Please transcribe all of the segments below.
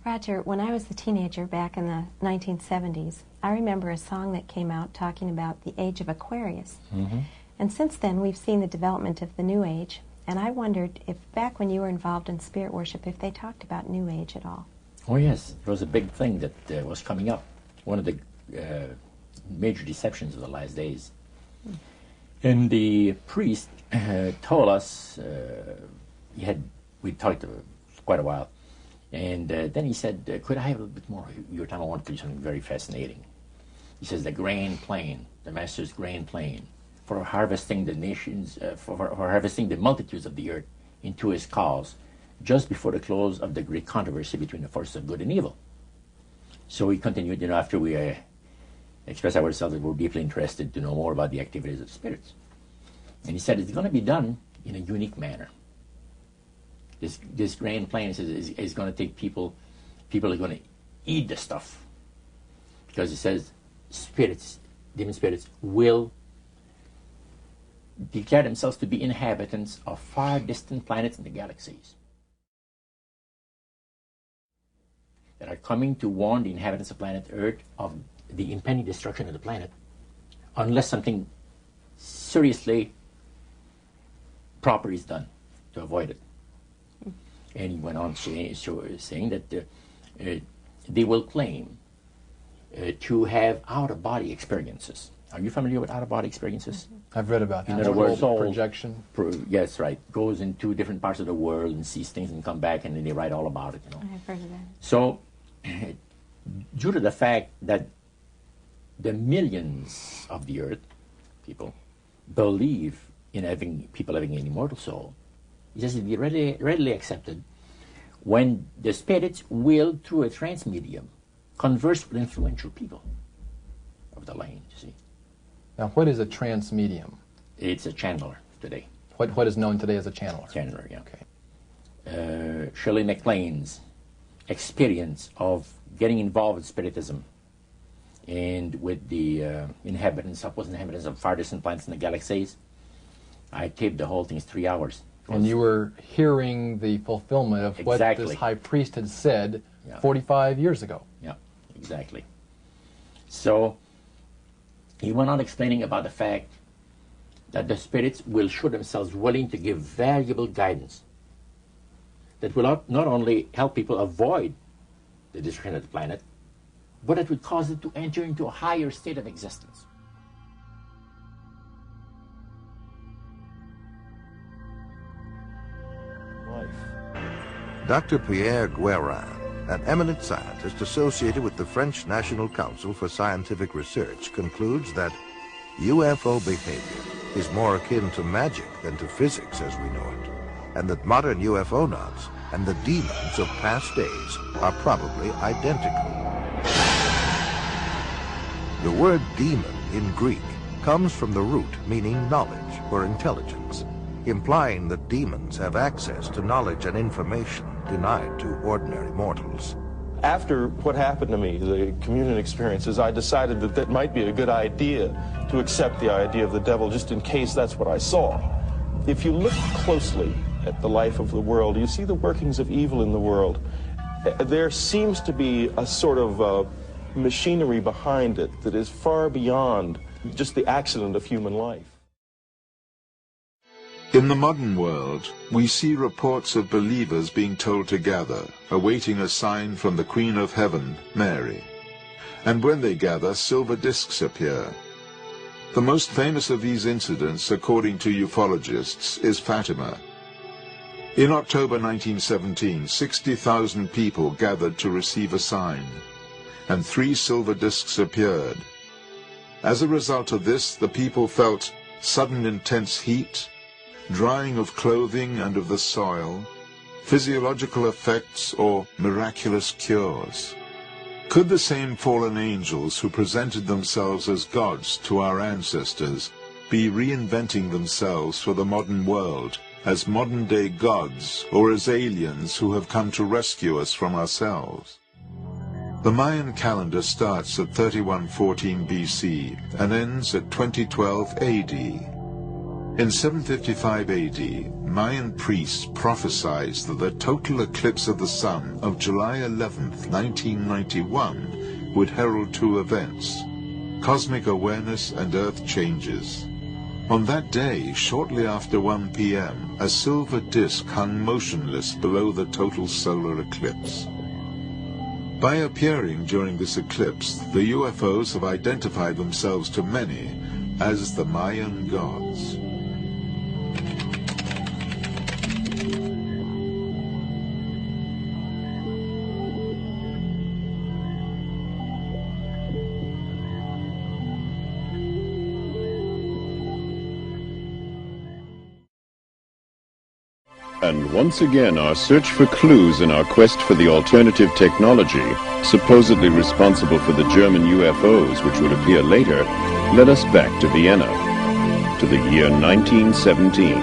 Roger, when I was a teenager back in the 1970s, I remember a song that came out talking about the age of Aquarius. Mm-hmm. And since then, we've seen the development of the New Age, and I wondered if back when you were involved in spirit worship, if they talked about New Age at all. Oh yes, it was a big thing that was coming up. One of the major deceptions of the last days. And the priest told us, we talked for quite a while, and then he said, could I have a little bit more of your time? I want to tell you something very fascinating. He says, the grain plain, the master's grain plain, for harvesting the nations, for harvesting the multitudes of the earth into his cause, just before the close of the great controversy between the forces of good and evil. So he continued, after we expressed ourselves that we're deeply interested to know more about the activities of spirits. And he said it's going to be done in a unique manner. This grand plan is going to take people are going to eat the stuff. Because he says spirits, demon spirits, will declare themselves to be inhabitants of far distant planets in the galaxies that are coming to warn the inhabitants of planet Earth of the impending destruction of the planet unless something seriously proper is done to avoid it. And he went on saying that they will claim to have out-of-body experiences. Are you familiar with out-of-body experiences? I've read about that. In other words, projection. Yes, right. Goes into different parts of the world and sees things and come back, and then they write all about it. I've heard of that. So, due to the fact that the millions of the earth, people, believe in people having an immortal soul, he says it'd be readily accepted when the spirits will, through a trance medium, converse with influential people of the land, you see. Now, what is a trance medium? It's a channeler today. What is known today as a channeler? Channeler, yeah. Okay. Shirley MacLaine's experience of getting involved with spiritism and with the supposed inhabitants of far distant planets in the galaxies, I taped the whole thing. It's 3 hours. And you were hearing the fulfillment of what this high priest had said 45 years ago. Yeah, exactly. So he went on explaining about the fact that the spirits will show themselves willing to give valuable guidance that will not only help people avoid the destruction of the planet, but it would cause it to enter into a higher state of existence. Dr. Pierre Guérin, an eminent scientist associated with the French National Council for Scientific Research, concludes that UFO behavior is more akin to magic than to physics as we know it, and that modern UFO-nauts and the demons of past days are probably identical. The word demon in Greek comes from the root meaning knowledge or intelligence, implying that demons have access to knowledge and information denied to ordinary mortals. After what happened to me, the communion experiences, I decided that that might be a good idea to accept the idea of the devil just in case that's what I saw. If you look closely at the life of the world, you see the workings of evil in the world. There seems to be a sort of machinery behind it that is far beyond just the accident of human life. In the modern world, we see reports of believers being told to gather, awaiting a sign from the Queen of Heaven, Mary. And when they gather, silver discs appear. The most famous of these incidents, according to ufologists, is Fatima. In October 1917, 60,000 people gathered to receive a sign, and 3 silver discs appeared. As a result of this, the people felt sudden intense heat, drying of clothing and of the soil, physiological effects, or miraculous cures. Could the same fallen angels who presented themselves as gods to our ancestors be reinventing themselves for the modern world as modern-day gods or as aliens who have come to rescue us from ourselves? The Mayan calendar starts at 3114 BC and ends at 2012 AD. In 755 AD, Mayan priests prophesied that the total eclipse of the sun of July 11th, 1991 would herald two events: cosmic awareness and earth changes. On that day, shortly after 1 p.m., a silver disk hung motionless below the total solar eclipse. By appearing during this eclipse, the UFOs have identified themselves to many as the Mayan gods. And once again, our search for clues in our quest for the alternative technology, supposedly responsible for the German UFOs, which would appear later, led us back to Vienna, to the year 1917.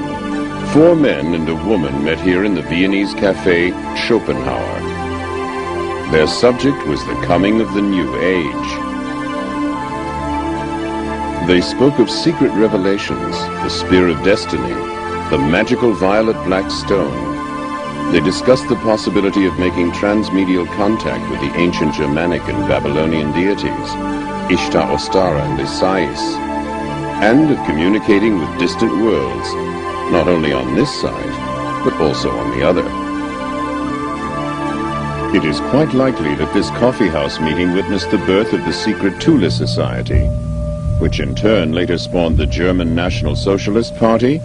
4 men and a woman met here in the Viennese cafe Schopenhauer. Their subject was the coming of the New Age. They spoke of secret revelations, the spear of destiny, the magical violet black stone. They discussed the possibility of making transmedial contact with the ancient Germanic and Babylonian deities, Ishtar, Ostara, and Isais, and of communicating with distant worlds, not only on this side, but also on the other. It is quite likely that this coffeehouse meeting witnessed the birth of the secret Thule Society, which in turn later spawned the German National Socialist Party,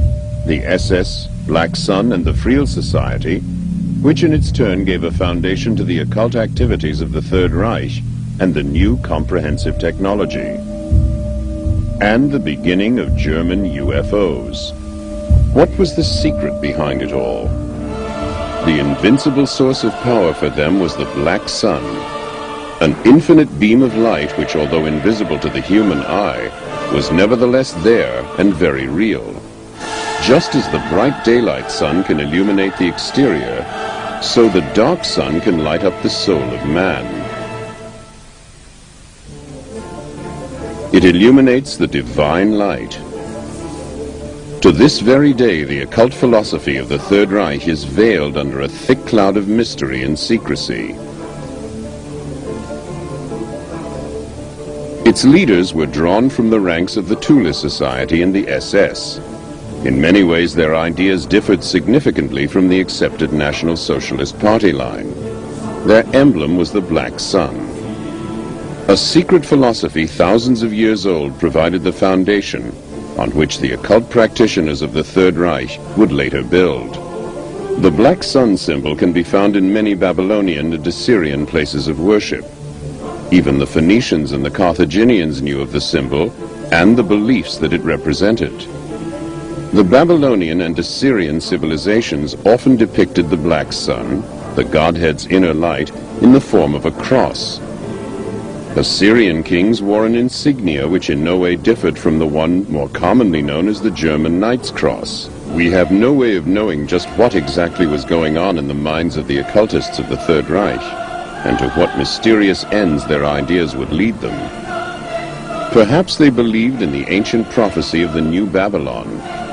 the SS, Black Sun, and the Friel Society, which in its turn gave a foundation to the occult activities of the Third Reich and the new comprehensive technology, and the beginning of German UFOs. What was the secret behind it all? The invincible source of power for them was the Black Sun, an infinite beam of light which, although invisible to the human eye, was nevertheless there and very real. Just as the bright daylight sun can illuminate the exterior, so the dark sun can light up the soul of man. It illuminates the divine light. To this very day, the occult philosophy of the Third Reich is veiled under a thick cloud of mystery and secrecy. Its leaders were drawn from the ranks of the Thule Society and the SS. In many ways, their ideas differed significantly from the accepted National Socialist Party line. Their emblem was the Black Sun. A secret philosophy thousands of years old provided the foundation on which the occult practitioners of the Third Reich would later build. The Black Sun symbol can be found in many Babylonian and Assyrian places of worship. Even the Phoenicians and the Carthaginians knew of the symbol and the beliefs that it represented. The Babylonian and Assyrian civilizations often depicted the Black Sun, the Godhead's inner light, in the form of a cross. Assyrian kings wore an insignia which in no way differed from the one more commonly known as the German Knight's Cross. We have no way of knowing just what exactly was going on in the minds of the occultists of the Third Reich, and to what mysterious ends their ideas would lead them. Perhaps they believed in the ancient prophecy of the New Babylon,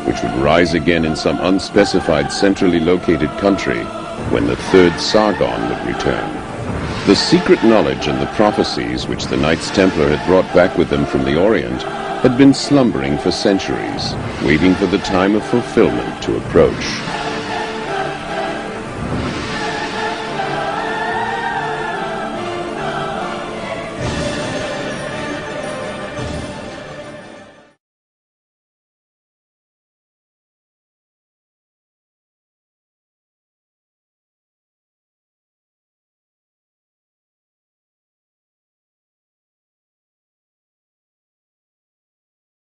which would rise again in some unspecified centrally located country when the third Sargon would return. The secret knowledge and the prophecies which the Knights Templar had brought back with them from the Orient had been slumbering for centuries, waiting for the time of fulfillment to approach.